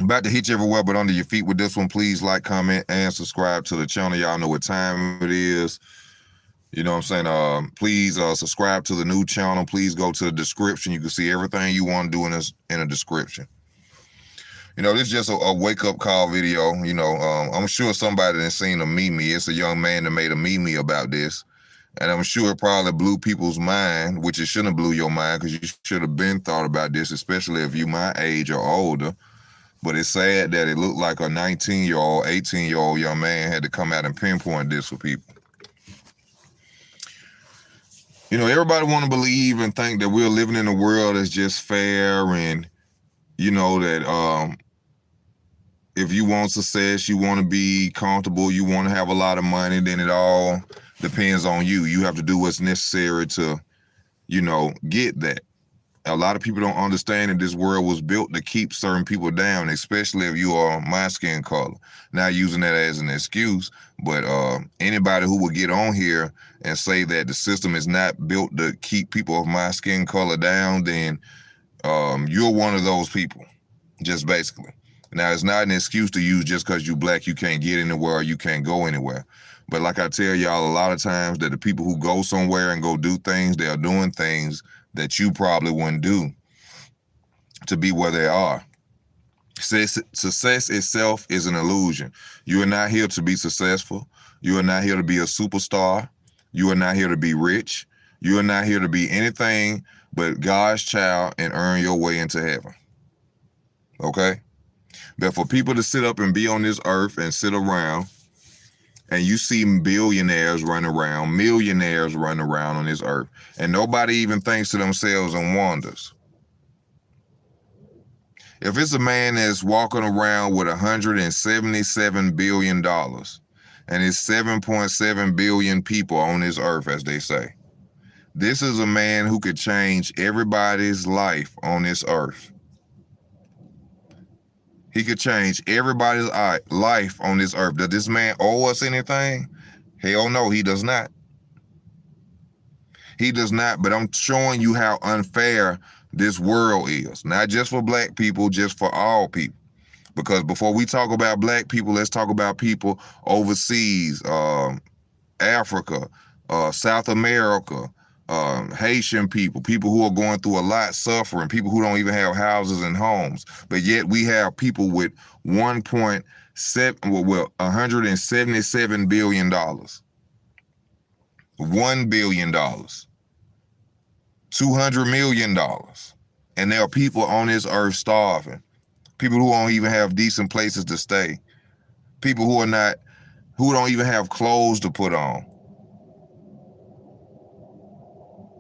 About to hit you everywhere but under your feet with this one. Please like, comment, and subscribe to the channel. Y'all know what time it is. You know what I'm saying? Please subscribe to the new channel. Please go to the description. You can see everything you want to do in a description. You know, this is just a wake-up call video. You know, I'm sure somebody done seen a meme. It's a young man that made a meme about this. And I'm sure it probably blew people's mind, which it shouldn't have blew your mind because you should have been thought about this, especially if you my age or older. But it's sad that it looked like a 19-year-old, 18-year-old young man had to come out and pinpoint this for people. You know, everybody want to believe and think that we're living in a world that's just fair and, you know, that if you want success, you want to be comfortable, you want to have a lot of money, then it all depends on you. You have to do what's necessary to, you know, get that. A lot of people don't understand that this world was built to keep certain people down, especially if you are my skin color. Not using that as an excuse, but anybody who would get on here and say that the system is not built to keep people of my skin color down, then you're one of those people, just basically. Now, it's not an excuse to use just because you black, you can't get anywhere or you can't go anywhere. But like I tell y'all a lot of times that the people who go somewhere and go do things, they are doing things that you probably wouldn't do to be where they are. Success itself is an illusion. You are not here to be successful. You are not here to be a superstar. You are not here to be rich. You are not here to be anything but God's child and earn your way into heaven. Okay? But for people to sit up and be on this earth and sit around and you see billionaires run around, millionaires run around on this earth, and nobody even thinks to themselves and wonders. If it's a man that's walking around with $177 billion and it's 7.7 billion people on this earth, as they say, this is a man who could change everybody's life on this earth. He could change everybody's life on this earth. Does this man owe us anything? Hell no, he does not. He does not, but I'm showing you how unfair this world is. Not just for black people, just for all people. Because before we talk about black people, let's talk about people overseas, Africa, South America, Haitian people, people who are going through a lot, suffering, people who don't even have houses and homes. But yet we have people with $177 billion. $1 billion. $200 million. And there are people on this earth starving. People who don't even have decent places to stay. People who don't even have clothes to put on.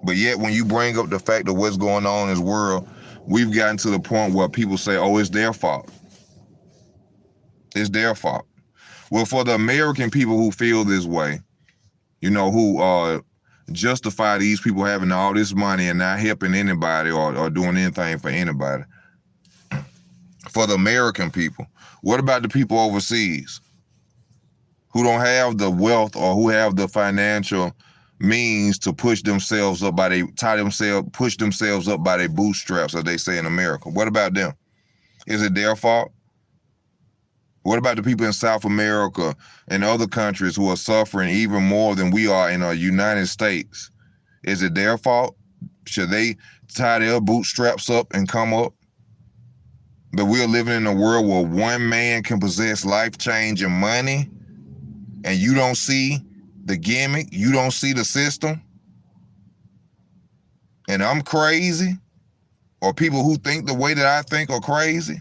But yet when you bring up the fact of what's going on in this world, we've gotten to the point where people say, oh, it's their fault. It's their fault. Well, for the American people who feel this way, you know, who justify these people having all this money and not helping anybody or doing anything for anybody. For the American people, what about the people overseas who don't have the wealth or who have the financial means to push themselves up push themselves up by their bootstraps, as they say in America? What about them? Is it their fault? What about the people in South America and other countries who are suffering even more than we are in the United States? Is it their fault? Should they tie their bootstraps up and come up? But we're living in a world where one man can possess life-changing money and you don't see the gimmick, you don't see the system, and I'm crazy, or people who think the way that I think are crazy.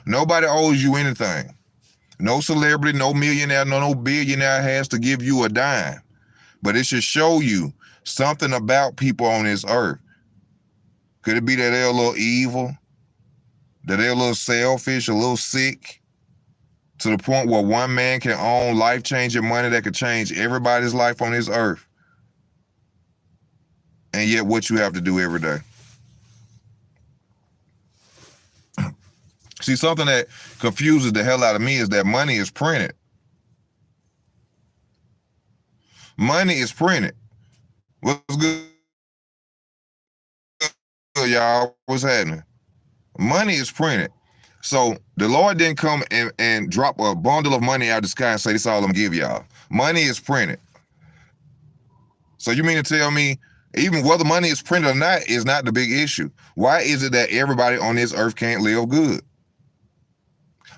Nobody owes you anything. No celebrity, no millionaire, no billionaire has to give you a dime. But it should show you something about people on this earth. Could it be that they're a little evil? That they're a little selfish, a little sick? To the point where one man can own life-changing money that could change everybody's life on this earth. And yet what you have to do every day. See, something that confuses the hell out of me is that money is printed. Money is printed. What's good, y'all? What's happening? Money is printed. So the Lord didn't come and drop a bundle of money out of the sky and say, this is all I'm gonna give y'all. Money is printed. So you mean to tell me, even whether money is printed or not is not the big issue. Why is it that everybody on this earth can't live good?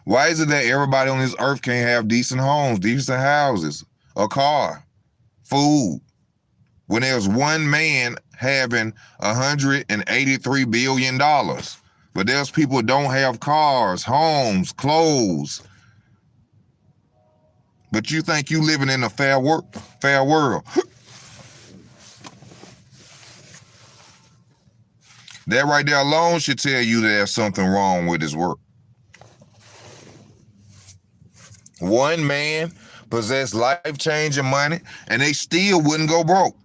Why is it that everybody on this earth can't have decent homes, decent houses, a car, food, when there's one man having $183 billion? But there's people who don't have cars, homes, clothes. But you think you living in a fair world. That right there alone should tell you there's something wrong with his work. One man possessed life-changing money, and they still wouldn't go broke.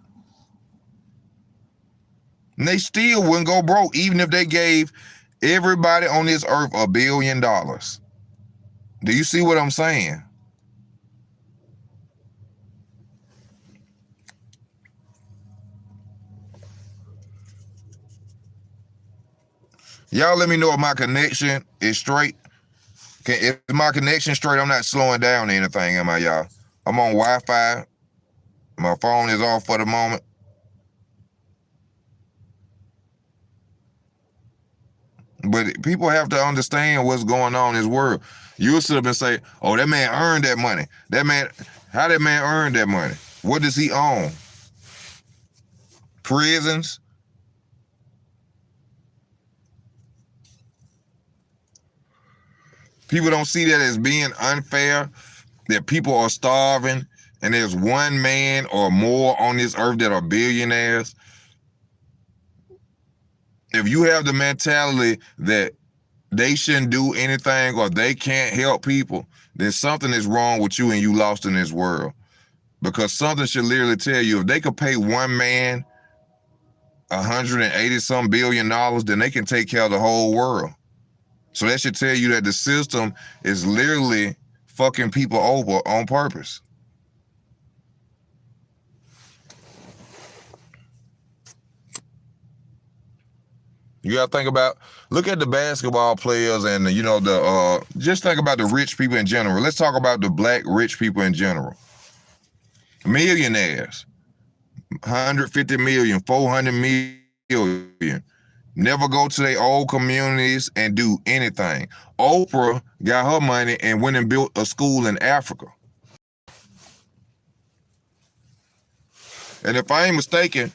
And they still wouldn't go broke, even if they gave everybody on this earth $1 billion. Do you see what I'm saying? Y'all let me know if my connection is straight. If my connection straight, I'm not slowing down or anything, am I, y'all? I'm on Wi-Fi. My phone is off for the moment. But people have to understand what's going on in this world. You'll sit up and say, oh, that man earned that money. How that man earned that money? What does he own? Prisons? People don't see that as being unfair, that people are starving, and there's one man or more on this earth that are billionaires. If you have the mentality that they shouldn't do anything or they can't help people, then something is wrong with you and you lost in this world. Because something should literally tell you, if they could pay one man $180-some billion, then they can take care of the whole world. So that should tell you that the system is literally fucking people over on purpose. You gotta think about, look at the basketball players and just think about the rich people in general. Let's talk about the black rich people in general. Millionaires, 150 million, 400 million. Never go to their old communities and do anything. Oprah got her money and went and built a school in Africa. And if I ain't mistaken,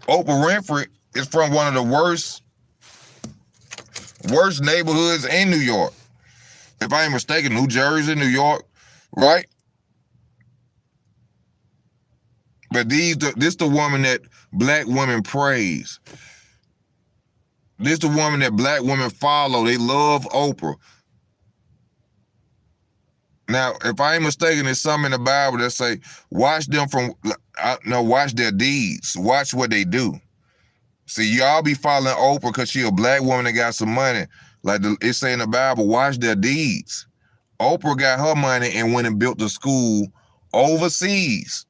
Oprah Winfrey is from one of the worst neighborhoods in New York. If I ain't mistaken, New Jersey, New York, right? But this the woman that black women praise. This the woman that black women follow. They love Oprah. Now, if I ain't mistaken, there's something in the Bible that say, watch their deeds. Watch what they do. See, y'all be following Oprah because she a black woman that got some money. Like it say in the Bible, watch their deeds. Oprah got her money and went and built a school overseas.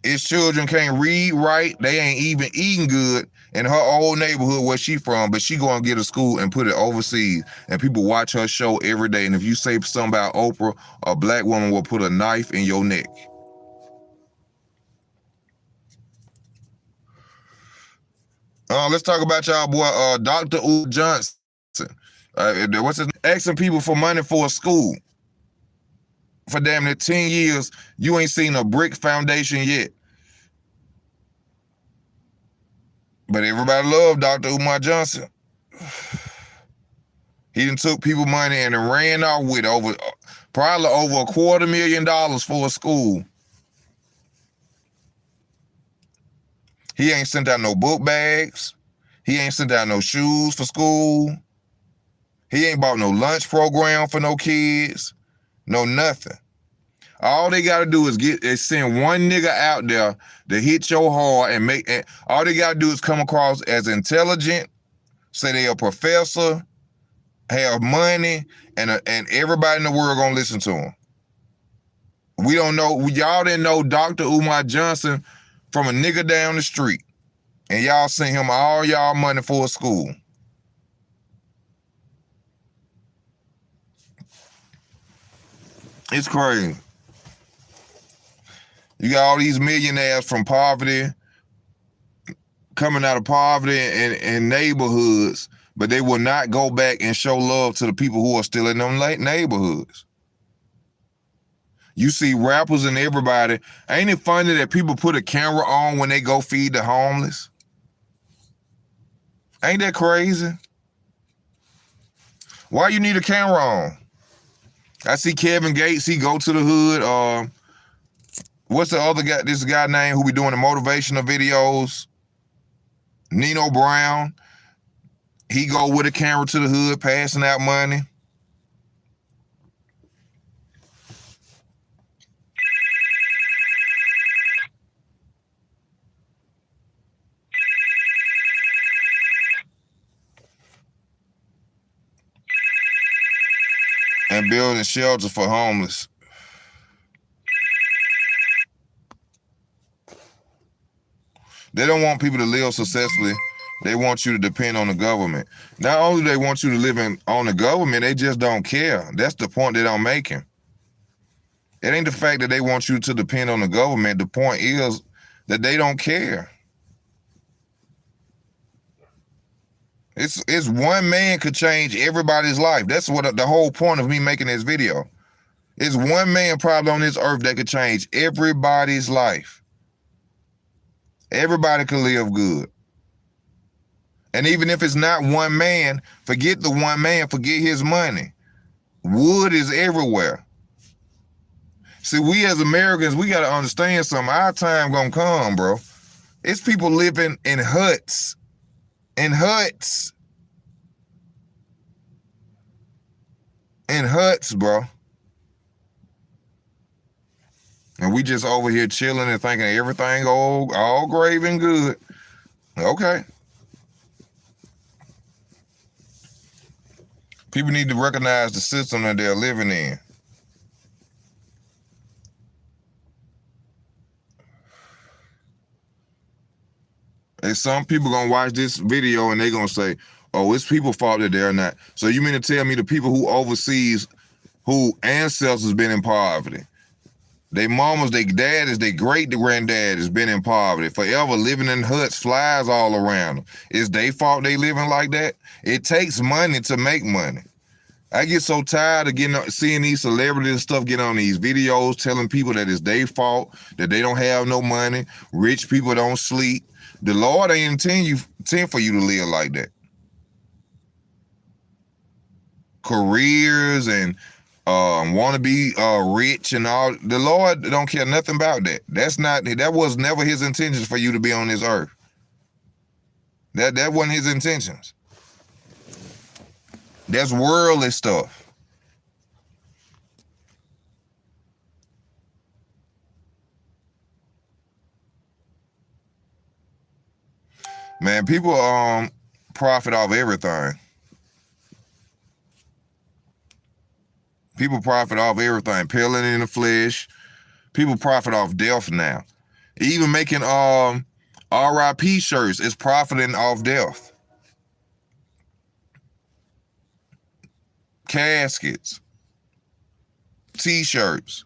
His children can't read right. They ain't even eating good in her old neighborhood where she from, but she gonna get a school and put it overseas. And people watch her show every day. And if you say something about Oprah, a black woman will put a knife in your neck. Let's talk about y'all boy, Dr. Umar Johnson. What's his name? Asking people for money for a school. For damn near 10 years, you ain't seen a brick foundation yet. But everybody loved Dr. Umar Johnson. He done took people money and then ran off with probably over $250,000 for a school. He ain't sent out no book bags. He ain't sent out no shoes for school. He ain't bought no lunch program for no kids. No nothing. All they gotta do is send one nigga out there to hit your heart and all they gotta do is come across as intelligent, say they a professor, have money, and everybody in the world gonna listen to him. We don't know, y'all didn't know Dr. Umar Johnson from a nigga down the street, and y'all sent him all y'all money for a school. It's crazy. You got all these millionaires from poverty coming out of poverty in neighborhoods, but they will not go back and show love to the people who are still in them neighborhoods. You see rappers and everybody. Ain't it funny that people put a camera on when they go feed the homeless? Ain't that crazy? Why you need a camera on? I see Kevin Gates, he go to the hood. What's the other guy, this guy name who be doing the motivational videos? Nino Brown. He go with a camera to the hood, passing out money. And building shelters for homeless. They don't want people to live successfully. They want you to depend on the government. Not only do they want you to live on the government, they just don't care. That's the point that I'm making. It ain't the fact that they want you to depend on the government. The point is that they don't care. It's one man could change everybody's life. That's what the whole point of me making this video. It's one man probably on this earth that could change everybody's life. Everybody could live good. And even if it's not one man, forget the one man, forget his money. Wood is everywhere. See, we as Americans, we got to understand something. Our time gonna come, bro. It's people living in huts. In huts. In huts, bro. And we just over here chilling and thinking everything all grave and good. Okay. People need to recognize the system that they're living in. And some people gonna watch this video and they gonna say, oh, it's people's fault that they're not. So you mean to tell me the people who overseas, who ancestors been in poverty, they mamas, they daddies, they great granddad has been in poverty, forever living in huts, flies all around them. It's their fault they living like that? It takes money to make money. I get so tired of seeing these celebrities and stuff get on these videos telling people that it's their fault, that they don't have no money, rich people don't sleep. The Lord ain't intend for you to live like that. Careers and want to be rich and all. The Lord don't care nothing about that. That was never his intentions for you to be on this earth. That wasn't his intentions. That's worldly stuff. Man, people profit off everything. People profit off everything. Peeling in the flesh. People profit off death now. Even making RIP shirts is profiting off death. Caskets, t-shirts,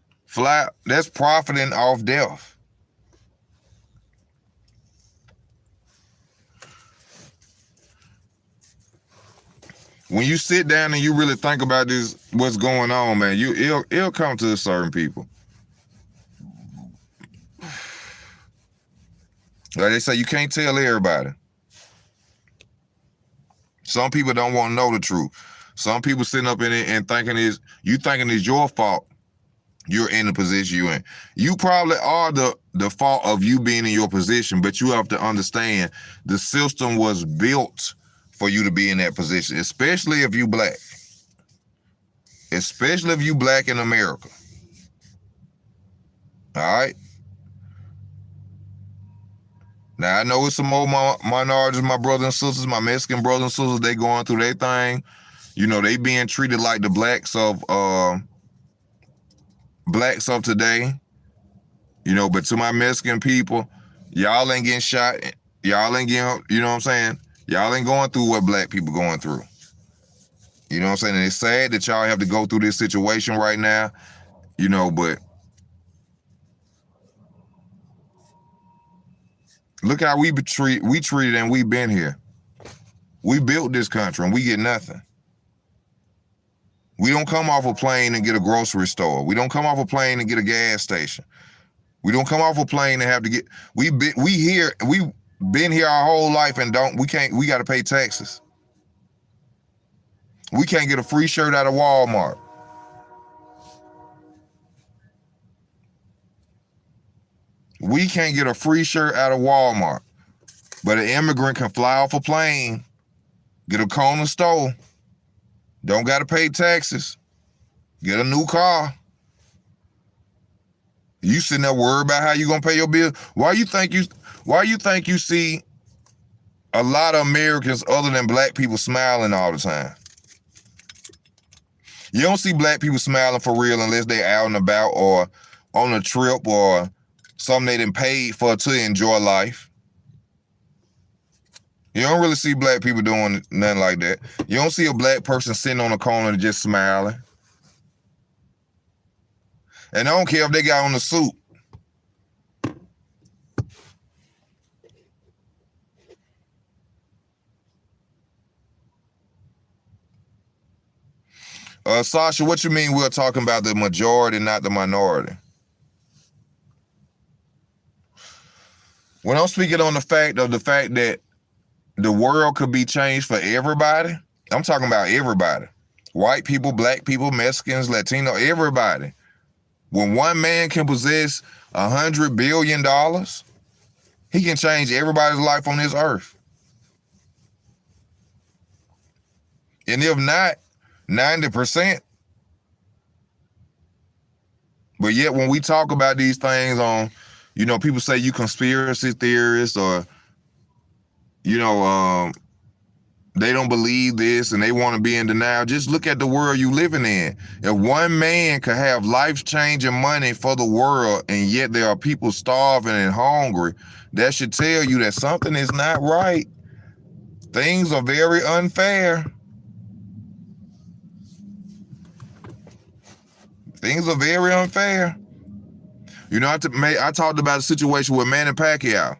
that's profiting off death. When you sit down and you really think about this, what's going on, man, it'll come to certain people. Like they say, you can't tell everybody. Some people don't want to know the truth. Some people sitting up in it and thinking it's your fault you're in the position you're in. You probably are the fault of you being in your position, but you have to understand the system was built for you to be in that position, especially if you black. Especially if you black in America. All right? Now, I know it's some more minorities, my brothers and sisters, my Mexican brothers and sisters, they going through their thing. You know, they being treated like the blacks of today. You know, but to my Mexican people, y'all ain't getting shot. Y'all ain't getting, you know what I'm saying? Y'all ain't going through what black people going through. You know what I'm saying? And it's sad that y'all have to go through this situation right now. But look how we treated, and we've been here. We built this country and we get nothing. We don't come off a plane and get a grocery store. We don't come off a plane and get a gas station. We don't come off a plane and have to get. We've been here our whole life and we got to pay taxes. We can't get a free shirt out of Walmart. We can't get a free shirt out of Walmart. But an immigrant can fly off a plane, get a corner store, don't got to pay taxes, get a new car. You sitting there worried about how you gonna pay your bill? Why you think you see a lot of Americans other than black people smiling all the time? You don't see black people smiling for real unless they out and about or on a trip or something they done paid for to enjoy life. You don't really see black people doing nothing like that. You don't see a black person sitting on a corner and just smiling. And I don't care if they got on a suit. Sasha, what you mean we're talking about the majority, not the minority? When I'm speaking on the fact that the world could be changed for everybody, I'm talking about everybody. White people, black people, Mexicans, Latino, everybody. When one man can possess $100 billion, he can change everybody's life on this earth. And if not, 90%. But yet when we talk about these things on, people say you conspiracy theorists or, they don't believe this and they want to be in denial. Just look at the world you living in. If one man could have life-changing money for the world and yet there are people starving and hungry, that should tell you that something is not right. Things are very unfair. Things are very unfair. I talked about a situation with Manny Pacquiao.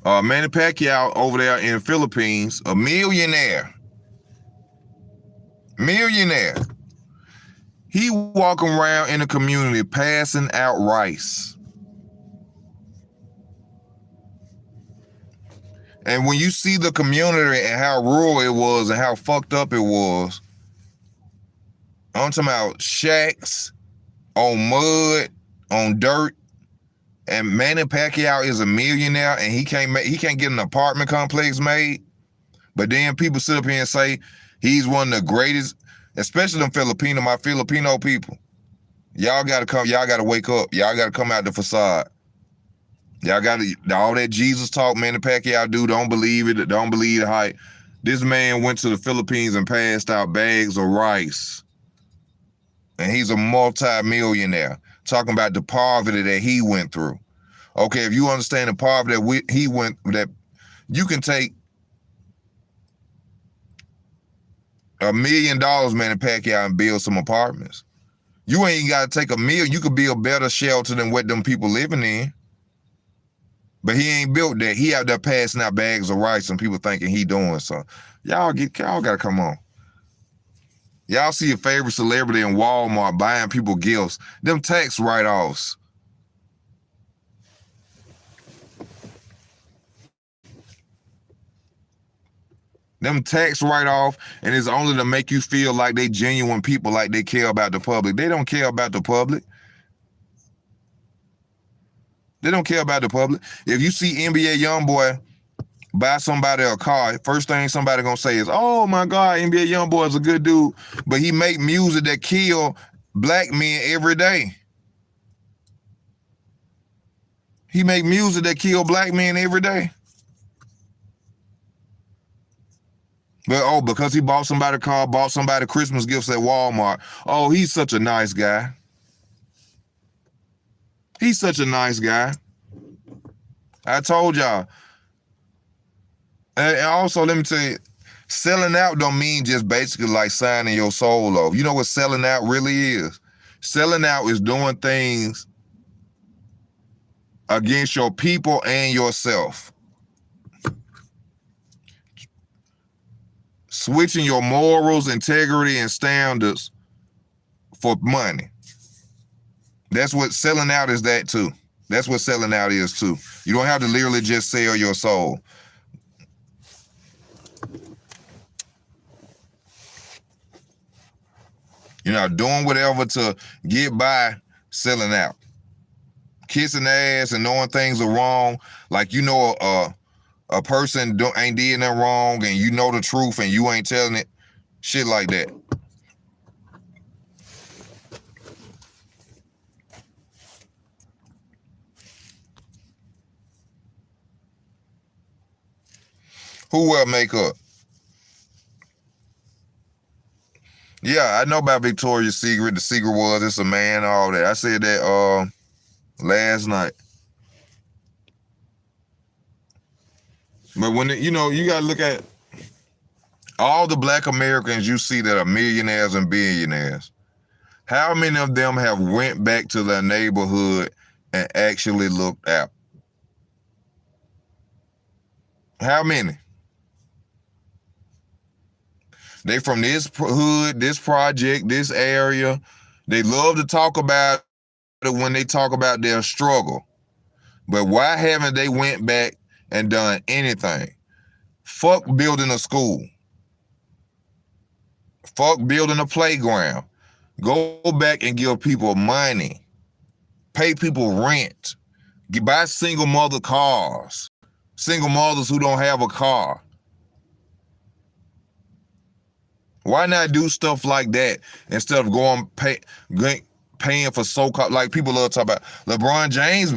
Manny Pacquiao over there in the Philippines, a millionaire. He walking around in the community passing out rice. And when you see the community and how rural it was and how fucked up it was, I'm talking about shacks on mud, on dirt. And Manny Pacquiao is a millionaire and he can't get an apartment complex made. But then people sit up here and say he's one of the greatest, especially my Filipino people. Y'all gotta wake up. Y'all gotta come out the facade. Y'all gotta, all that Jesus talk Manny Pacquiao do, don't believe it, don't believe the hype. This man went to the Philippines and passed out bags of rice. And he's a multi-millionaire. Talking about the poverty that he went through. Okay, if you understand the poverty that you can take $1 million, Manny Pacquiao, and build some apartments. You ain't got to take $1 million. You could build better shelter than what them people living in. But he ain't built that. He out there passing out bags of rice and people thinking he doing something. Y'all gotta come on. Y'all see your favorite celebrity in Walmart buying people gifts. Them tax write-offs. Them tax write-off, and it's only to make you feel like they genuine people, like they care about the public. They don't care about the public. They don't care about the public. If you see NBA YoungBoy buy somebody a car, first thing somebody gonna say is, "Oh my God, NBA YoungBoy is a good dude," but he make music that kill black men every day. He make music that kill black men every day. But because he bought somebody a car, bought somebody Christmas gifts at Walmart. Oh, he's such a nice guy. He's such a nice guy. I told y'all. And also, let me tell you, Selling out don't mean just basically like signing your soul off. You know what selling out really is? Selling out is doing things against your people and yourself. Switching your morals, integrity, and standards for money. That's what selling out is that too. That's what selling out is too. You don't have to literally just sell your soul. You're not doing whatever to get by selling out. Kissing ass and knowing things are wrong. Like you know a person ain't did nothing wrong and you know the truth and you ain't telling it. Shit like that. Who wear makeup? Yeah, I know about Victoria's Secret. The secret was it's a man, all that. I said that last night. But when you know, you gotta look at all the black Americans you see that are millionaires and billionaires. How many of them have went back to their neighborhood and actually looked out? How many? They from this hood, this project, this area. They love to talk about it when they talk about their struggle. But why haven't they went back and done anything? Fuck building a school. Fuck building a playground. Go back and give people money. Pay people rent. Buy single mother cars. Single mothers who don't have a car. Why not do stuff like that instead of paying for so-called, like people love to talk about LeBron James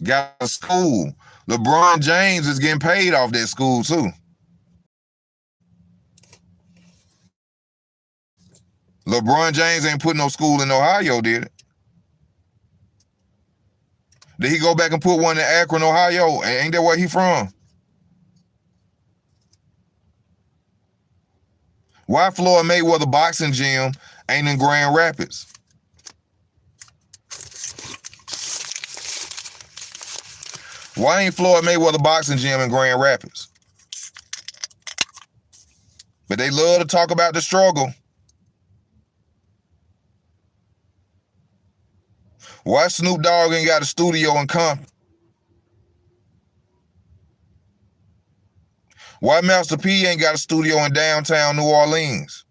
got a school. LeBron James is getting paid off that school too. LeBron James ain't put no school in Ohio, did it? Did he go back and put one in Akron, Ohio? Ain't that where he from? Why Floyd Mayweather boxing gym ain't in Grand Rapids? Why ain't Floyd Mayweather boxing gym in Grand Rapids? But they love to talk about the struggle. Why Snoop Dogg ain't got a studio in Compton? Why Master P ain't got a studio in downtown New Orleans?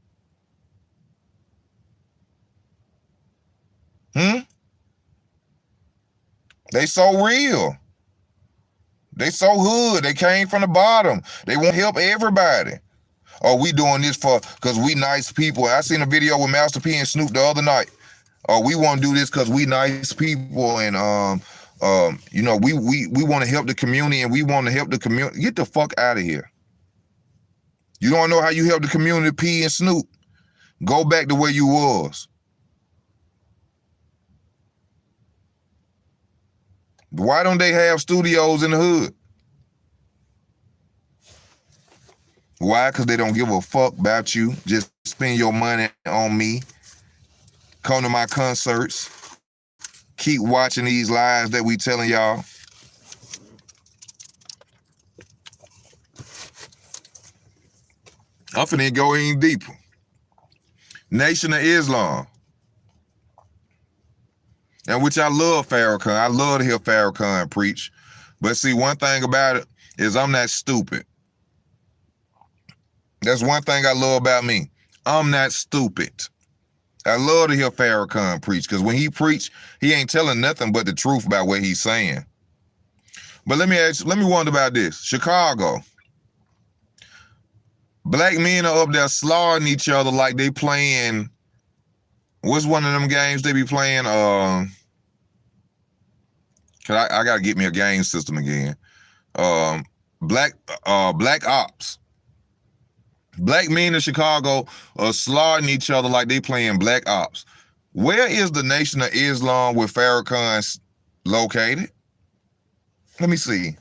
They so real. They so hood. They came from the bottom. They want to help everybody. Oh, we doing this because we nice people. I seen a video with Master P and Snoop the other night. Oh, we want to do this because we nice people and you know, we want to help the community and we want to help the community. Get the fuck out of here. You don't know how you help the community, P and Snoop. Go back to where you was. Why don't they have studios in the hood? Why? Because they don't give a fuck about you. Just spend your money on me. Come to my concerts. Keep watching these lies that we telling y'all. I'm finna go in deeper. Nation of Islam. And which I love Farrakhan. I love to hear Farrakhan preach. But see, one thing about it is I'm not stupid. That's one thing I love about me. I'm not stupid. I love to hear Farrakhan preach because when he preach, he ain't telling nothing but the truth about what he's saying. But let me wonder about this. Chicago. Black men are up there slaughtering each other like they playing. What's one of them games they be playing? Cause I gotta get me a game system again. Black Ops. Black men in Chicago are slaughtering each other like they playing Black Ops. Where is the Nation of Islam where Farrakhan's located? Let me see.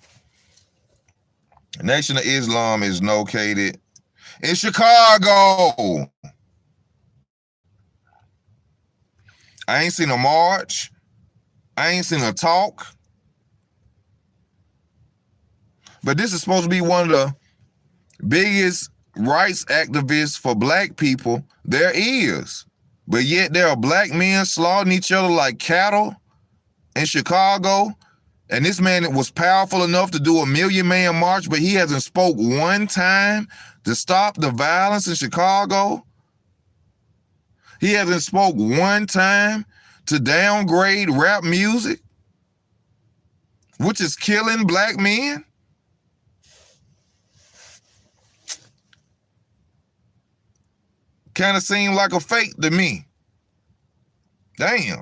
Nation of Islam is located in Chicago. I ain't seen a march. I ain't seen a talk. But this is supposed to be one of the biggest rights activists for black people there is. But yet there are black men slaughtering each other like cattle in Chicago. And this man was powerful enough to do a 1,000,000-man march, but he hasn't spoke one time to stop the violence in Chicago. He hasn't spoke one time to downgrade rap music, which is killing black men. Kind of seemed like a fake to me. Damn.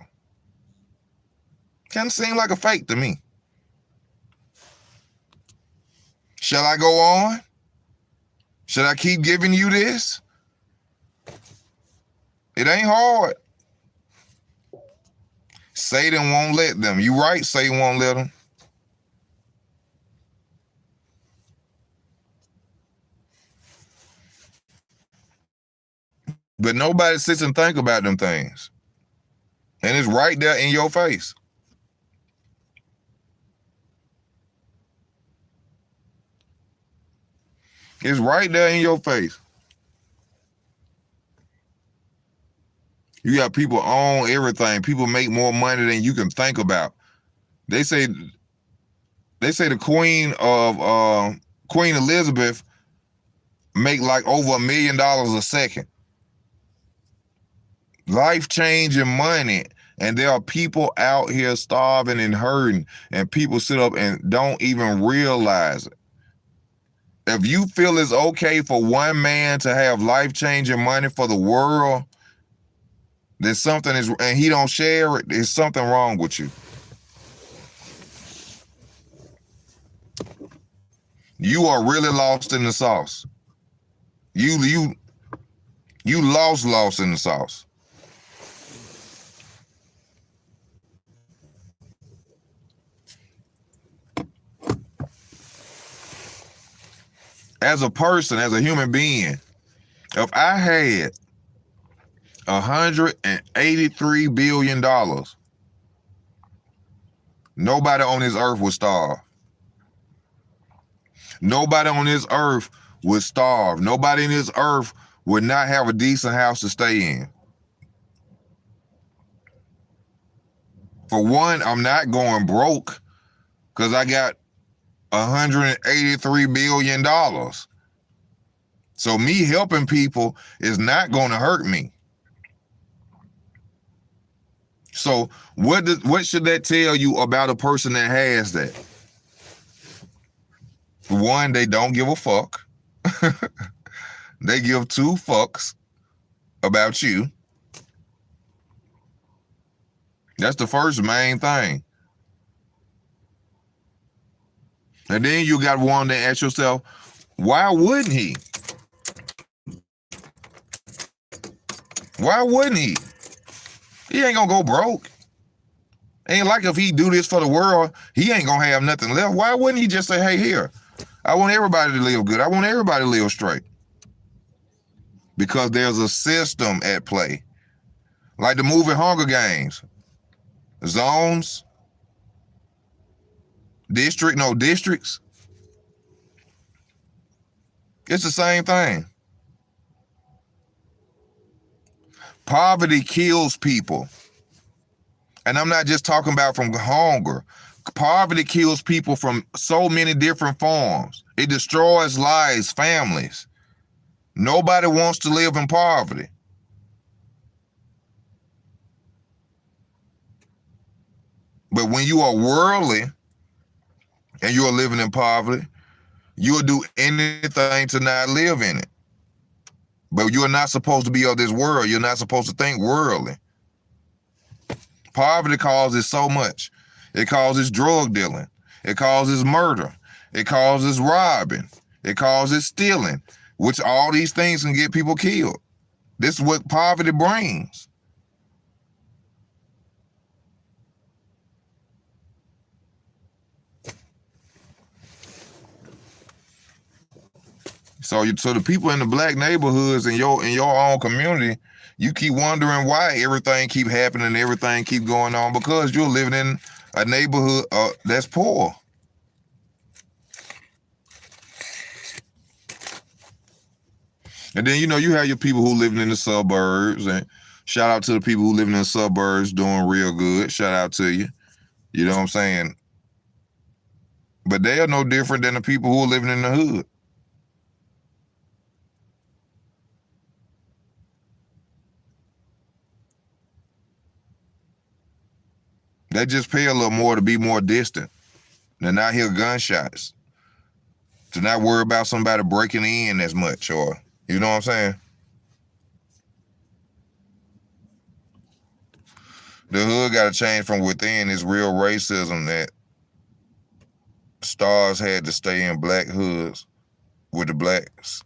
Kind of seemed like a fake to me. Shall I go on? Should I keep giving you this? It ain't hard. Satan won't let them. You right, Satan won't let them. But nobody sits and think about them things. And it's right there in your face. It's right there in your face. You got people own everything. People make more money than you can think about. They say the Queen Elizabeth make like over $1 million a second. Life-changing money. And there are people out here starving and hurting, and people sit up and don't even realize it. If you feel it's okay for one man to have life-changing money for the world, there's something is, and he don't share it, there's something wrong with you. You are really lost in the sauce. You lost in the sauce. As a person, as a human being, if I had $183 billion, nobody on this earth would starve. Nobody on this earth would starve. Nobody in this earth would not have a decent house to stay in. For one, I'm not going broke because I got $183 billion. So me helping people is not going to hurt me. So what should that tell you about a person that has that? One, they don't give a fuck. They give two fucks about you. That's the first main thing. And then you got one to ask yourself, why wouldn't he? Why wouldn't he? He ain't gonna go broke. Ain't like if he do this for the world, he ain't gonna have nothing left. Why wouldn't he just say, hey, here, I want everybody to live good. I want everybody to live straight. Because there's a system at play. Like the movie Hunger Games. Zones. Districts. It's the same thing. Poverty kills people. And I'm not just talking about from hunger. Poverty kills people from so many different forms. It destroys lives, families. Nobody wants to live in poverty. But when you are worldly and you are living in poverty, you'll do anything to not live in it. But you're not supposed to be of this world. You're not supposed to think worldly. Poverty causes so much. It causes drug dealing. It causes murder. It causes robbing. It causes stealing, which all these things can get people killed. This is what poverty brings. So the people in the black neighborhoods in your own community, you keep wondering why everything keep happening, everything keep going on, because you're living in a neighborhood that's poor. And then you have your people who living in the suburbs, and shout out to the people who living in the suburbs doing real good. Shout out to you. You know what I'm saying? But they are no different than the people who are living in the hood. They just pay a little more to be more distant. To not hear gunshots. To not worry about somebody breaking in as much, or you know what I'm saying? The hood got to change from within. This real racism that stars had to stay in black hoods with the blacks.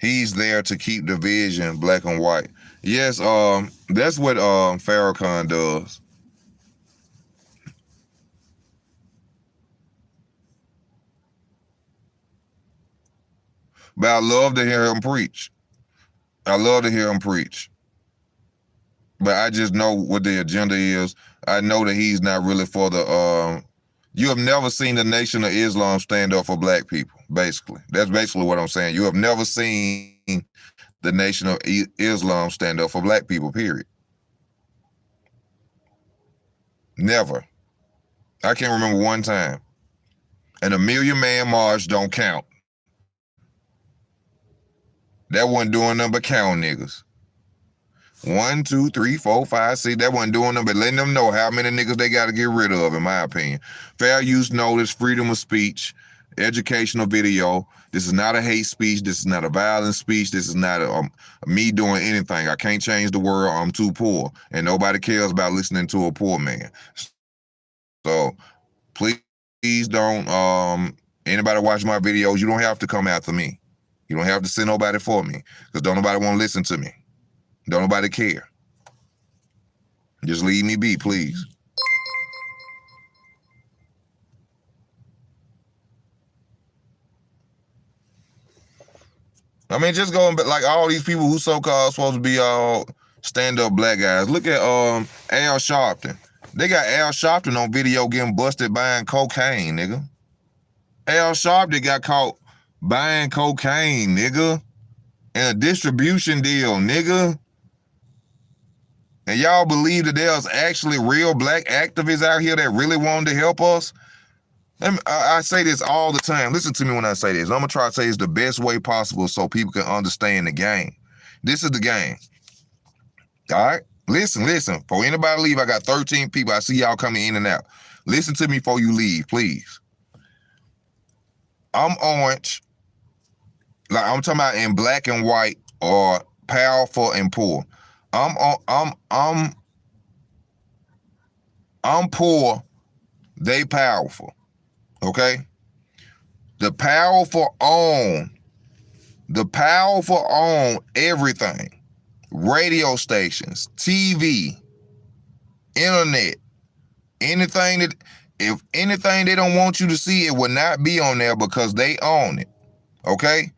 He's there to keep the vision black and white. Yes, that's what Farrakhan does. But I love to hear him preach. I love to hear him preach. But I just know what the agenda is. I know that he's not really for the you have never seen the Nation of Islam stand up for black people, basically. That's basically what I'm saying. You have never seen the Nation of Islam stand up for black people, period. Never. I can't remember one time. And a Million Man March don't count. That wasn't doing nothing but count niggas. 1, 2, 3, 4, 5, 6. That wasn't doing them, but letting them know how many niggas they got to get rid of, in my opinion. Fair use notice, freedom of speech, educational video. This is not a hate speech. This is not a violent speech. This is not me doing anything. I can't change the world. I'm too poor, and nobody cares about listening to a poor man. So please don't. Anybody watch my videos, you don't have to come after me. You don't have to send nobody for me, because don't nobody want to listen to me. Don't nobody care. Just leave me be, please. I mean, just going, but like all these people who so-called supposed to be all stand-up black guys. Look at Al Sharpton. They got Al Sharpton on video getting busted buying cocaine, nigga. Al Sharpton got caught buying cocaine, nigga, in a distribution deal, nigga. And y'all believe that there's actually real black activists out here that really wanted to help us? I say this all the time. Listen to me when I say this. I'm going to try to say this the best way possible so people can understand the game. This is the game. All right? Listen. For anybody leave, I got 13 people. I see y'all coming in and out. Listen to me before you leave, please. I'm orange. Like I'm talking about in black and white, or powerful and poor. I'm poor, they powerful. Okay? The powerful own everything. Radio stations, TV, internet, anything if anything they don't want you to see, it will not be on there because they own it. Okay?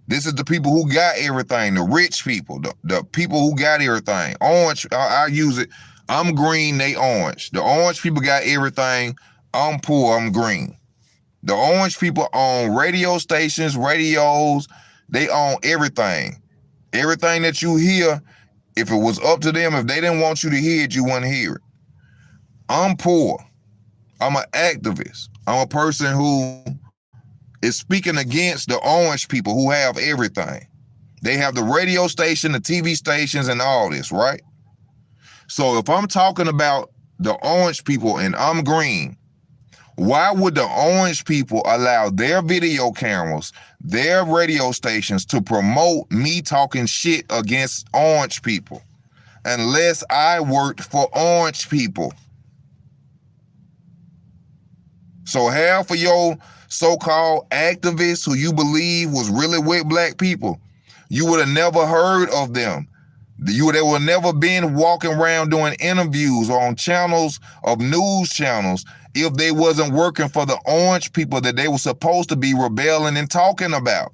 This is the people who got everything, the rich people, the people who got everything. Orange, I use it. I'm green, they orange. The orange people got everything. I'm poor, I'm green. The orange people own radio stations, radios. They own everything. Everything that you hear, if it was up to them, if they didn't want you to hear it, you wouldn't hear it. I'm poor. I'm an activist. I'm a person who is speaking against the orange people who have everything. They have the radio station, the TV stations, and all this, right? So if I'm talking about the orange people and I'm green, why would the orange people allow their video cameras, their radio stations to promote me talking shit against orange people unless I worked for orange people? So half of your so-called activists who you believe was really with black people, you would have never heard of them. They would have never been walking around doing interviews on channels of news channels if they wasn't working for the orange people that they were supposed to be rebelling and talking about.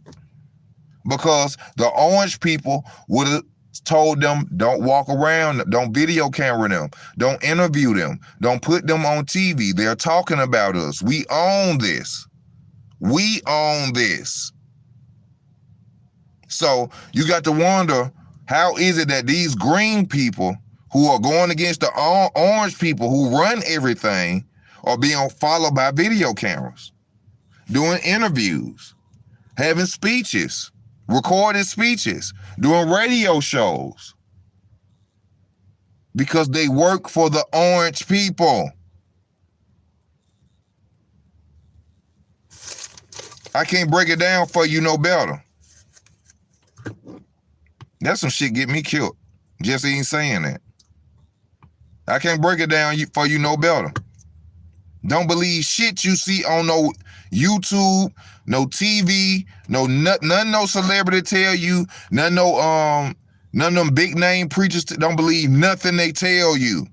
Because the orange people would have told them, don't walk around, don't video camera them, don't interview them, don't put them on TV. They're talking about us. We own this. We own this. So you got to wonder, how is it that these green people who are going against the orange people who run everything are being followed by video cameras, doing interviews, having speeches, recorded speeches, doing radio shows? Because they work for the orange people. I can't break it down for you no better. That's some shit get me killed. Just ain't saying that. I can't break it down for you no better. Don't believe shit you see on no YouTube, no TV, none no celebrity tell you, none of them big name preachers don't believe nothing they tell you.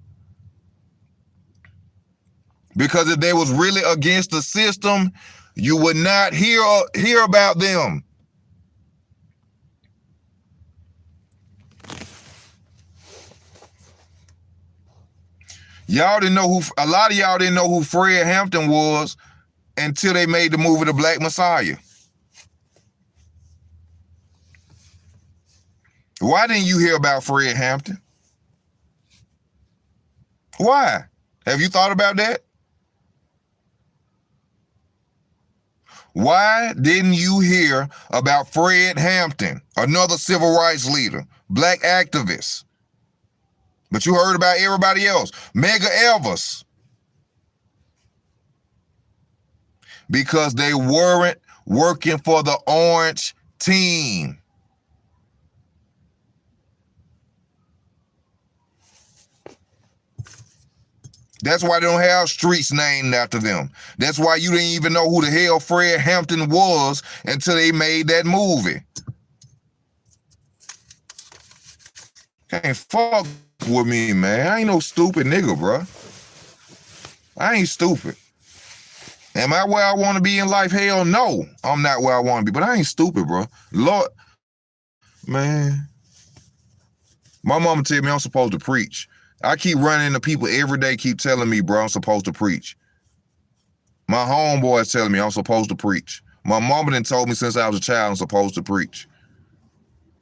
Because if they was really against the system, you would not hear about them. Y'all didn't know a lot of y'all didn't know who Fred Hampton was until they made the movie The Black Messiah. Why didn't you hear about Fred Hampton? Why? Have you thought about that? Why didn't you hear about Fred Hampton, another civil rights leader, black activist? But you heard about everybody else. Medgar Evers. Because they weren't working for the orange team. That's why they don't have streets named after them. That's why you didn't even know who the hell Fred Hampton was until they made that movie. Can't fuck with me, man. I ain't no stupid nigga, bro. I ain't stupid. Am I where I want to be in life? Hell no. I'm not where I want to be, but I ain't stupid, bro. Lord, man. My mama tell me I'm supposed to preach. I keep running into people every day, keep telling me, bro, I'm supposed to preach. My homeboys telling me I'm supposed to preach. My mama done told me since I was a child I'm supposed to preach.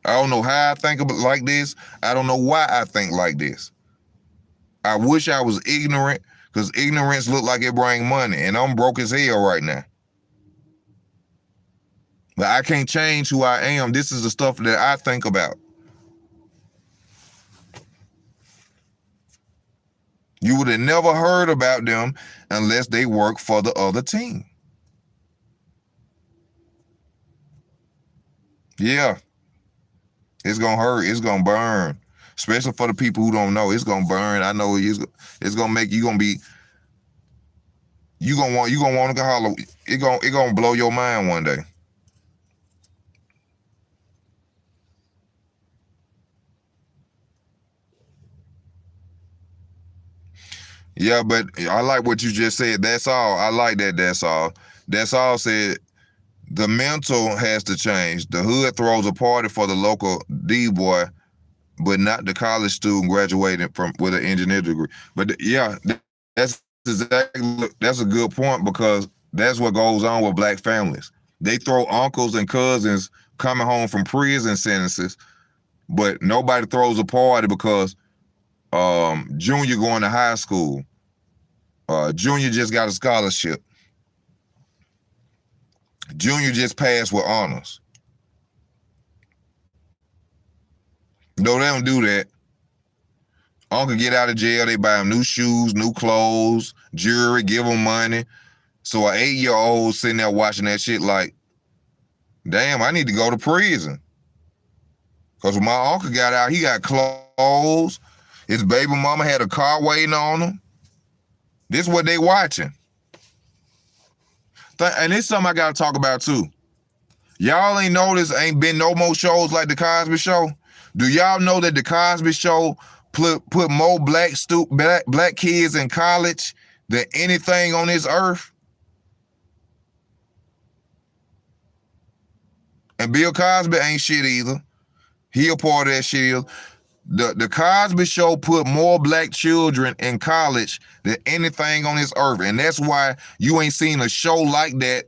I don't know how I think about like this. I don't know why I think like this. I wish I was ignorant, because ignorance look like it bring money, and I'm broke as hell right now. But I can't change who I am. This is the stuff that I think about. You would have never heard about them unless they work for the other team. Yeah. It's going to hurt. It's going to burn. Especially for the people who don't know. It's going to burn. I know it's going to make you going to be, you going to want to go holler. It going to blow your mind one day. Yeah, but I like what you just said. That's all. I like that. That's all. That's all said. The mental has to change. The hood throws a party for the local D-boy, but not the college student graduating with an engineering degree. But yeah, that's a good point, because that's what goes on with black families. They throw uncles and cousins coming home from prison sentences, but nobody throws a party because Junior going to high school. Junior just got a scholarship. Junior just passed with honors. No, they don't do that. Uncle get out of jail, they buy him new shoes, new clothes, jewelry, give him money. So an 8-year-old sitting there watching that shit like, damn, I need to go to prison. Because when my uncle got out, he got clothes. His baby mama had a car waiting on him. This is what they watching. And it's something I got to talk about too. Y'all ain't noticed ain't been no more shows like The Cosby Show? Do y'all know that The Cosby Show put more black kids in college than anything on this earth? And Bill Cosby ain't shit either. He a part of that shit either. The Cosby Show put more black children in college than anything on this earth. And that's why you ain't seen a show like that.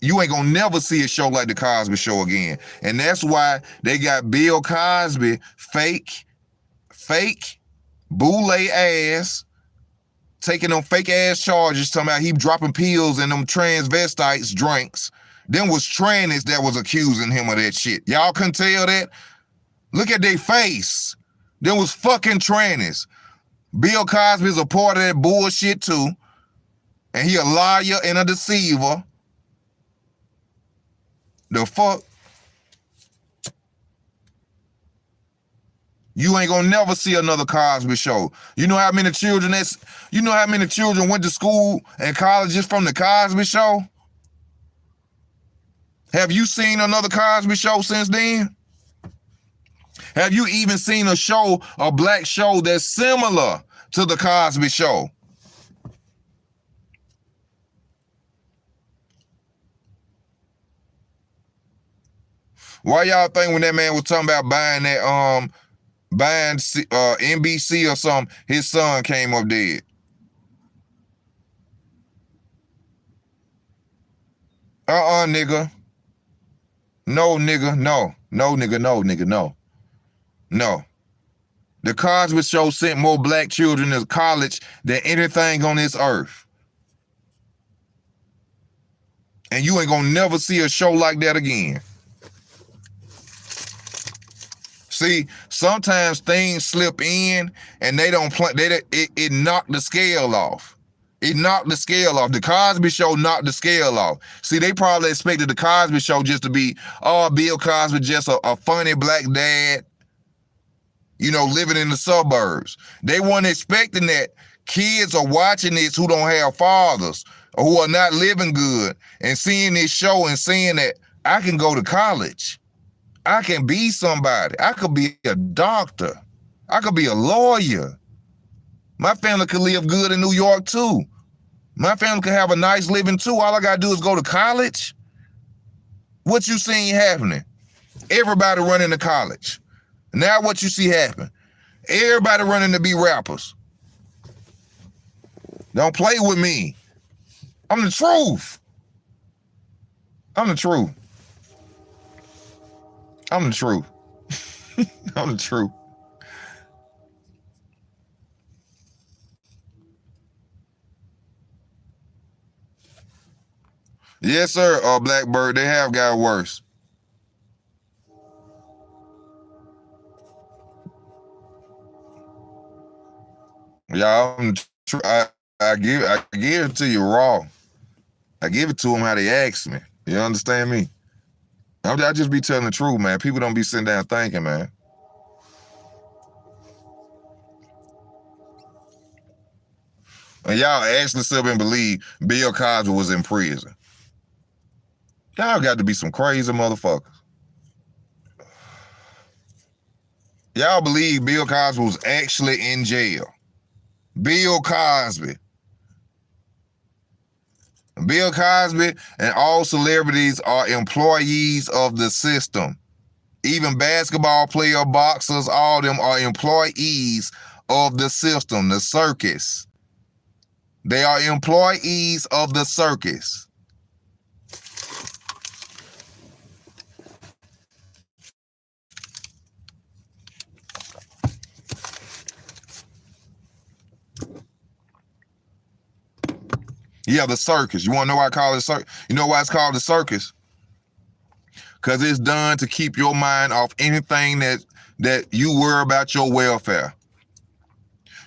You ain't gonna never see a show like the Cosby Show again. And that's why they got Bill Cosby fake, boule ass, taking them fake ass charges, talking about he dropping pills in them transvestites drinks. Them was trannies that was accusing him of that shit. Y'all couldn't tell that? Look at their face. Them was fucking trannies. Bill Cosby's a part of that bullshit too. And he a liar and a deceiver. The fuck? You ain't gonna never see another Cosby Show. You know how many children went to school and colleges from the Cosby Show? Have you seen another Cosby Show since then? Have you even seen a black show that's similar to the Cosby Show? Why y'all think when that man was talking about buying NBC or something, his son came up dead? Nigga. No, nigga, no. No, nigga, no, nigga, no. No. The Cosby Show sent more black children to college than anything on this earth. And you ain't gonna never see a show like that again. See, sometimes things slip in and they don't play. It knocked the scale off. It knocked the scale off. The Cosby Show knocked the scale off. See, they probably expected the Cosby Show just to be, Bill Cosby just a funny black dad, living in the suburbs. They weren't expecting that kids are watching this who don't have fathers or who are not living good and seeing this show and seeing that I can go to college. I can be somebody. I could be a doctor. I could be a lawyer. My family could live good in New York too. My family could have a nice living too. All I gotta do is go to college. What you seen happening? Everybody running to college. Now what you see happen? Everybody running to be rappers. Don't play with me. I'm the truth. I'm the truth. I'm the truth. I'm the truth. Yes, sir, Blackbird. They have got worse. Yeah, I give it to you raw. I give it to them how they ask me. You understand me? I just be telling the truth, man. People don't be sitting down thinking, man. And y'all actually still and believe Bill Cosby was in prison. Y'all got to be some crazy motherfuckers. Y'all believe Bill Cosby was actually in jail. Bill Cosby. Bill Cosby and all celebrities are employees of the system. Even basketball player, boxers, all of them are employees of the system, the circus. They are employees of the circus. Yeah, the circus. You want to know why I call it circus? You know why it's called the circus? Because it's done to keep your mind off anything that you worry about your welfare.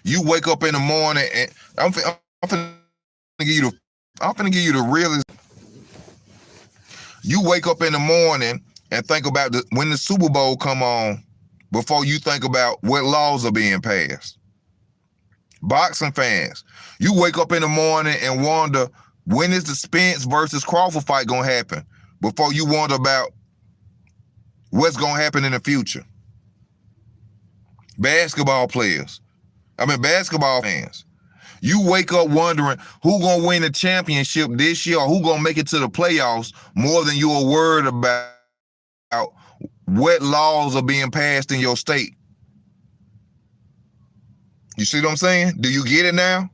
You wake up in the morning and I'm finna give you the realest. You wake up in the morning and think about when the Super Bowl come on before you think about what laws are being passed. Boxing fans, you wake up in the morning and wonder when is the Spence versus Crawford fight gonna happen before you wonder about what's gonna happen in the future. Basketball fans, You wake up wondering who gonna win the championship this year or who gonna make it to the playoffs more than you're worried about what laws are being passed in your state. You see what I'm saying? Do you get it now?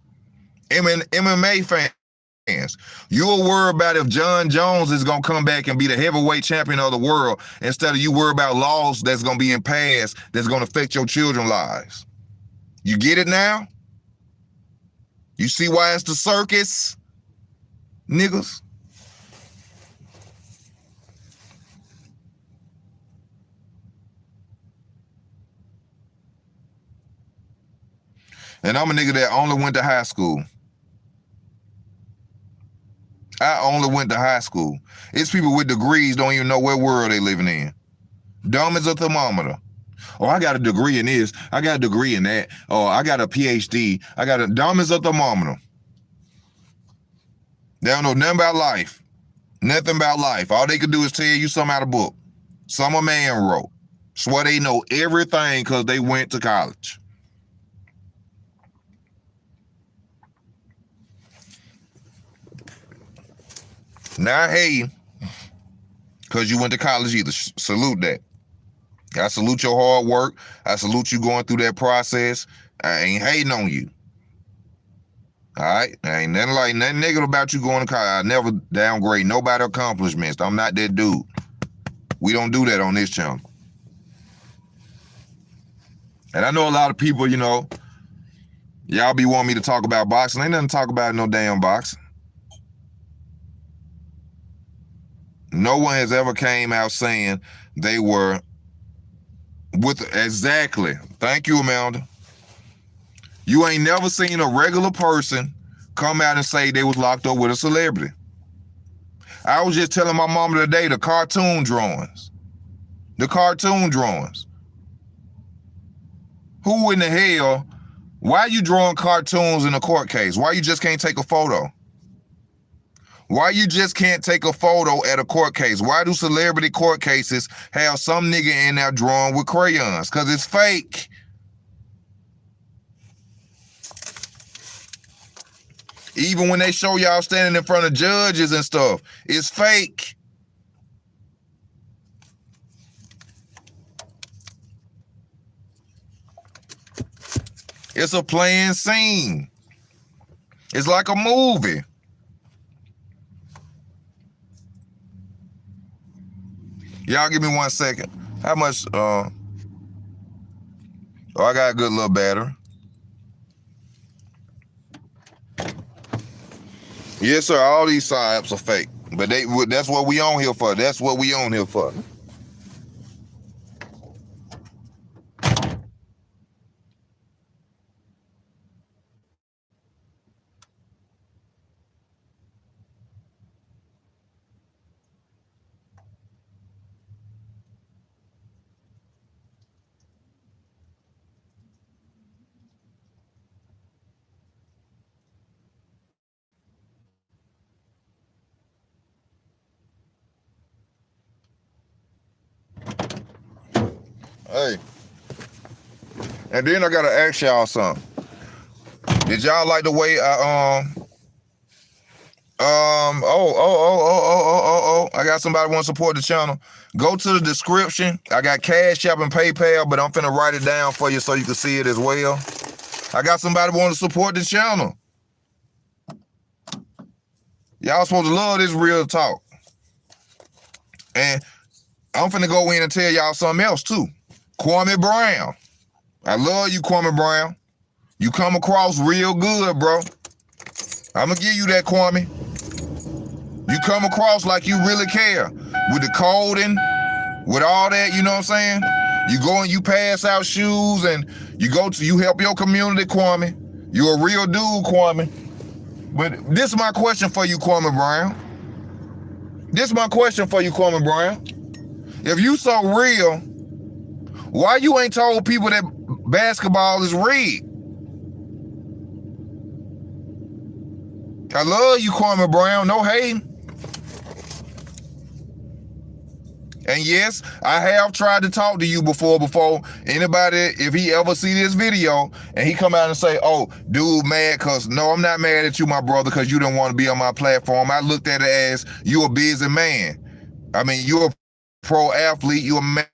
MMA fans, you'll worry about if John Jones is gonna come back and be the heavyweight champion of the world instead of you worry about laws that's gonna be passed that's gonna affect your children's lives. You get it now? You see why it's the circus, niggas? And I'm a nigga that only went to high school. I only went to high school. It's people with degrees don't even know what world they living in. Dumb as a thermometer. Oh, I got a degree in this. I got a degree in that. Oh, I got a PhD. I got a dumb as a thermometer. They don't know nothing about life. Nothing about life. All they could do is tell you something out of a book. Some a man wrote. Swear they know everything because they went to college. Not hating because you went to college either. Salute that. I salute your hard work. I salute you going through that process. I ain't hating on you. All right? I ain't nothing negative about you going to college. I never downgrade nobody's accomplishments. I'm not that dude. We don't do that on this channel. And I know a lot of people, you know, y'all be wanting me to talk about boxing. Ain't nothing to talk about no damn boxing. No one has ever came out saying they were with exactly. Thank you, Amanda. You ain't never seen a regular person come out and say they was locked up with a celebrity. I was just telling my mama today the cartoon drawings. The cartoon drawings. Who in the hell, why you drawing cartoons in a court case? Why you just can't take a photo? Why you just can't take a photo at a court case? Why do celebrity court cases have some nigga in there drawing with crayons? Because it's fake. Even when they show y'all standing in front of judges and stuff, it's fake. It's a playing scene. It's like a movie. Y'all give me 1 second. How much, oh, I got a good little battery. Yes, sir, all these psyops are fake. But that's what we on here for. That's what we on here for. Hey. And then I gotta ask y'all something. Did y'all like the way I I got somebody want to support the channel. Go to the description. I got Cash App and PayPal, but I'm finna write it down for you so you can see it as well. I got somebody want to support the channel. Y'all supposed to love this real talk. And I'm finna go in and tell y'all something else too. Kwame Brown. I love you, Kwame Brown. You come across real good, bro. I'm gonna give you that, Kwame. You come across like you really care. With the coding, with all that, you know what I'm saying? You go and you pass out shoes and you help your community, Kwame. You're a real dude, Kwame. But this is my question for you, Kwame Brown. This is my question for you, Kwame Brown. If you so real, why you ain't told people that basketball is rigged? I love you, Kwame Brown. No hating. And yes, I have tried to talk to you before anybody, if he ever see this video and he come out and say, oh, dude, mad, cause no, I'm not mad at you, my brother, cause you don't want to be on my platform. I looked at it as you a busy man. I mean, you're a pro athlete, you're a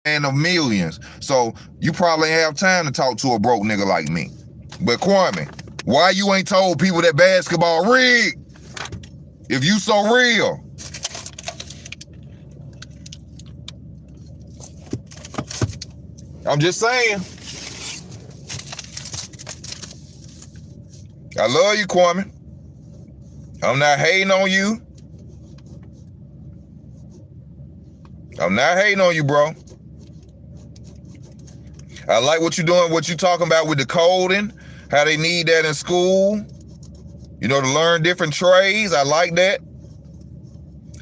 man of millions. So you probably ain't have time to talk to a broke nigga like me. But Kwame, why you ain't told people that basketball rigged? If you so real. I'm just saying. I love you, Kwame. I'm not hating on you. I'm not hating on you, bro. I like what you're doing, what you're talking about with the coding, how they need that in school, you know, to learn different trades. I like that.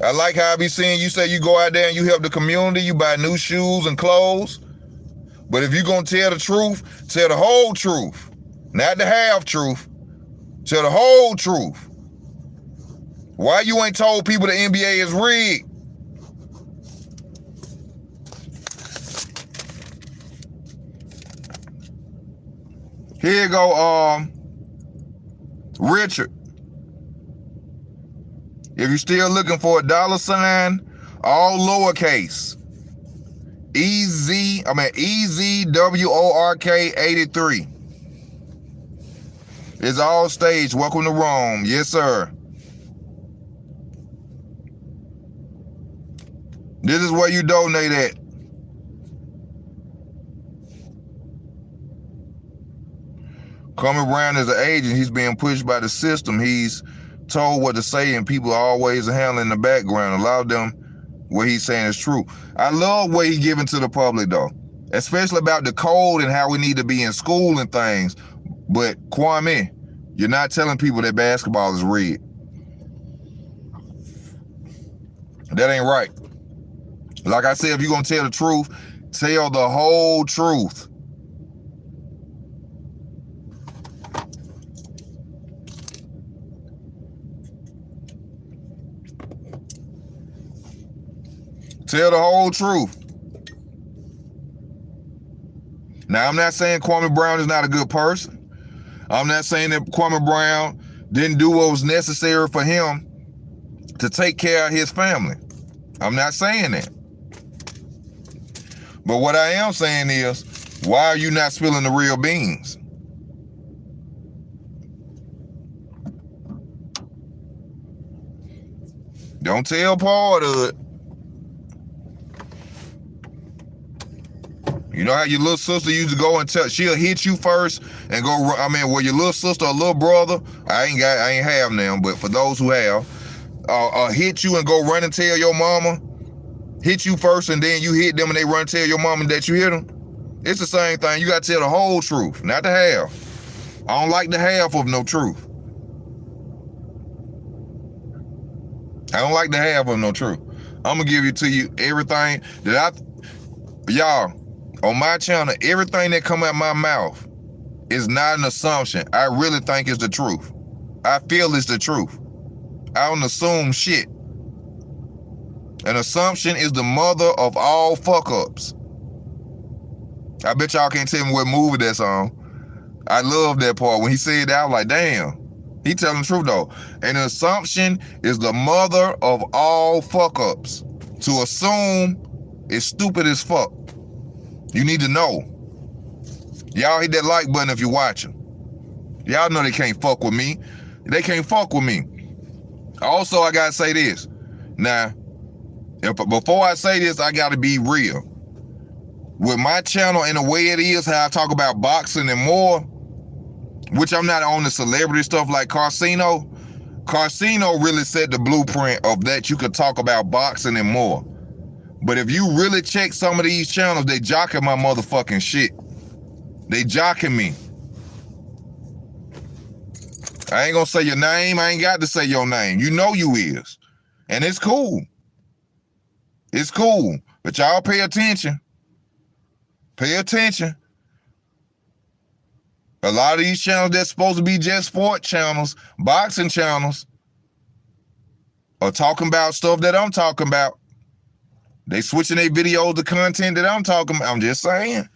I like how I be seeing you say you go out there and you help the community, you buy new shoes and clothes. But if you're going to tell the truth, tell the whole truth. Not the half truth. Tell the whole truth. Why you ain't told people the NBA is rigged? Here you go, Richard. If you're still looking for a $, all lowercase. EZWORK 83. It's all staged. Welcome to Rome. Yes, sir. This is where you donate at. Kwame Brown is an agent. He's being pushed by the system. He's told what to say, and people are always handling the background. Allow them what he's saying is true. I love what he's giving to the public, though, especially about the code and how we need to be in school and things. But Kwame, you're not telling people that basketball is rigged. That ain't right. Like I said, if you're going to tell the truth, tell the whole truth. Tell the whole truth. Now, I'm not saying Kwame Brown is not a good person. I'm not saying that Kwame Brown didn't do what was necessary for him to take care of his family. I'm not saying that. But what I am saying is, why are you not spilling the real beans? Don't tell part of it. You know how your little sister used to go and tell, she'll hit you first and go, I mean, well, your little sister or little brother, I ain't have now, but for those who have, hit you and go run and tell your mama, hit you first and then you hit them and they run and tell your mama that you hit them. It's the same thing. You got to tell the whole truth, not the half. I don't like the half of no truth. I don't like the half of no truth. I'm going to give you to you everything that y'all, on my channel, everything that come out my mouth is not an assumption. I really think it's the truth. I feel it's the truth. I don't assume shit. An assumption is the mother of all fuck-ups. I bet y'all can't tell me what movie that's on. I love that part. When he said that, I was like, damn. He telling the truth, though. An assumption is the mother of all fuck-ups. To assume is stupid as fuck. You need to know. Y'all hit that like button if you're watching. Y'all know they can't fuck with me. They can't fuck with me. Also, I gotta say this. Now, before I say this, I gotta be real. With my channel and the way it is, how I talk about boxing and more, which I'm not on the celebrity stuff like Carcino. Carcino really set the blueprint of that you could talk about boxing and more. But if you really check some of these channels, they jocking my motherfucking shit. They jocking me. I ain't gonna say your name. I ain't got to say your name. You know you is. And it's cool. It's cool. But y'all pay attention. Pay attention. A lot of these channels that's supposed to be just sport channels, boxing channels, are talking about stuff that I'm talking about. They switching their videos to content that I'm talking about. I'm just saying.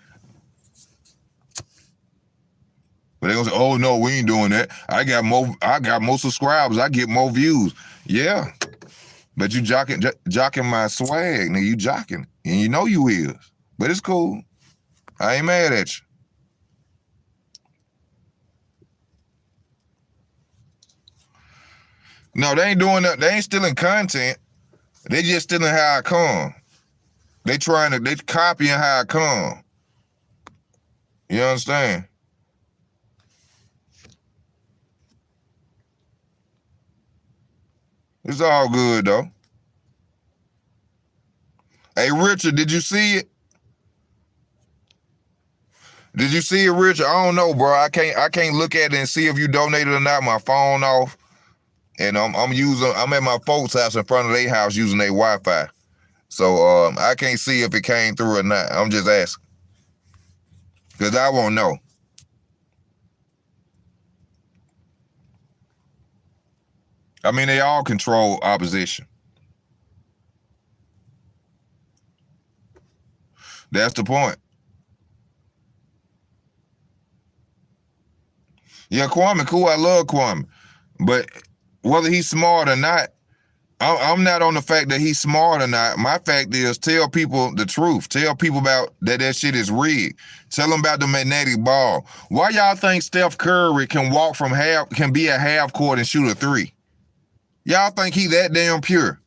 But they gonna say, "Oh no, we ain't doing that. I got more subscribers. I get more views." Yeah, but you jocking my swag, nigga. You jocking, and you know you is. But it's cool. I ain't mad at you. No, they ain't doing that. They ain't stealing content. They just stealing how I come. They copying how I come. You understand? It's all good though. Hey Richard, did you see it? Did you see it, Richard? I don't know, bro. I can't look at it and see if you donated or not. My phone off, and I'm at my folks' house in front of their house using their Wi-Fi, so I can't see if it came through or not. I'm just asking because I won't know. I mean, they all control opposition. That's the point. Yeah, Kwame, cool. I love Kwame, but whether he's smart or not, I'm not on the fact that he's smart or not. My fact is, tell people the truth. Tell people about that shit is rigged. Tell them about the magnetic ball. Why y'all think Steph Curry can be at half court and shoot a three? Y'all think he that damn pure?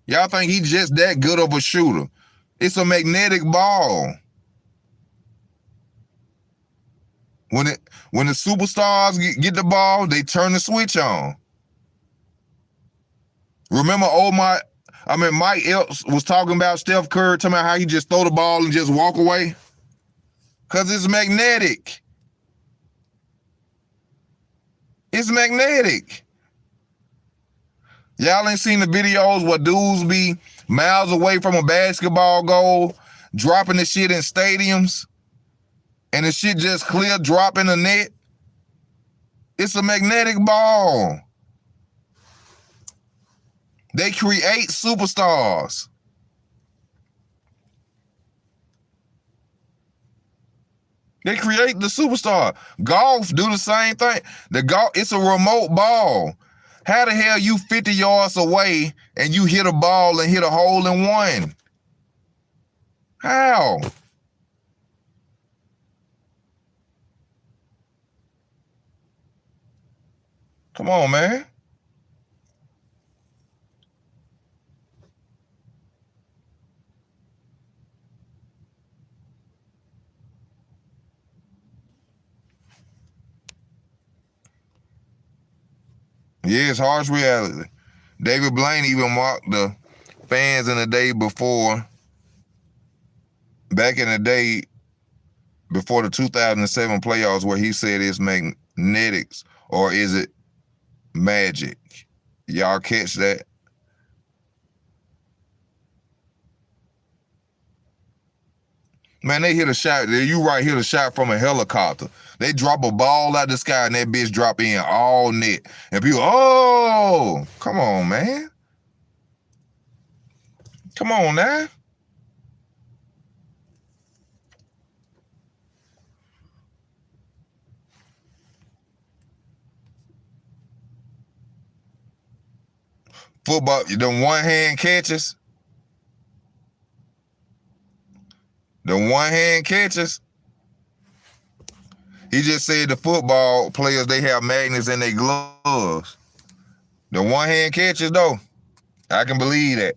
Y'all think he just that good of a shooter? It's a magnetic ball. When the superstars get the ball, they turn the switch on. Remember, Mike Epps was talking about Steph Curry, talking about how he just throw the ball and just walk away? Because it's magnetic. It's magnetic. Y'all ain't seen the videos where dudes be miles away from a basketball goal, dropping the shit in stadiums, and the shit just clear drop in the net? It's a magnetic ball. They create superstars. They create the superstar. Golf do the same thing. It's a remote ball. How the hell you 50 yards away and you hit a ball and hit a hole in one? How? Come on, man. Yeah, it's harsh reality. David Blaine even mocked the fans in the day before, back in the day, before the 2007 playoffs, where he said it's magnetics or is it magic? Y'all catch that? Man, they hit a shot. You right, hit a shot from a helicopter. They drop a ball out the sky and that bitch drop in all net. And people, oh, come on, man. Come on now. Football, them one-hand catches. The one-hand catches. He just said the football players, they have magnets in their gloves. The one-hand catches, though, I can believe that.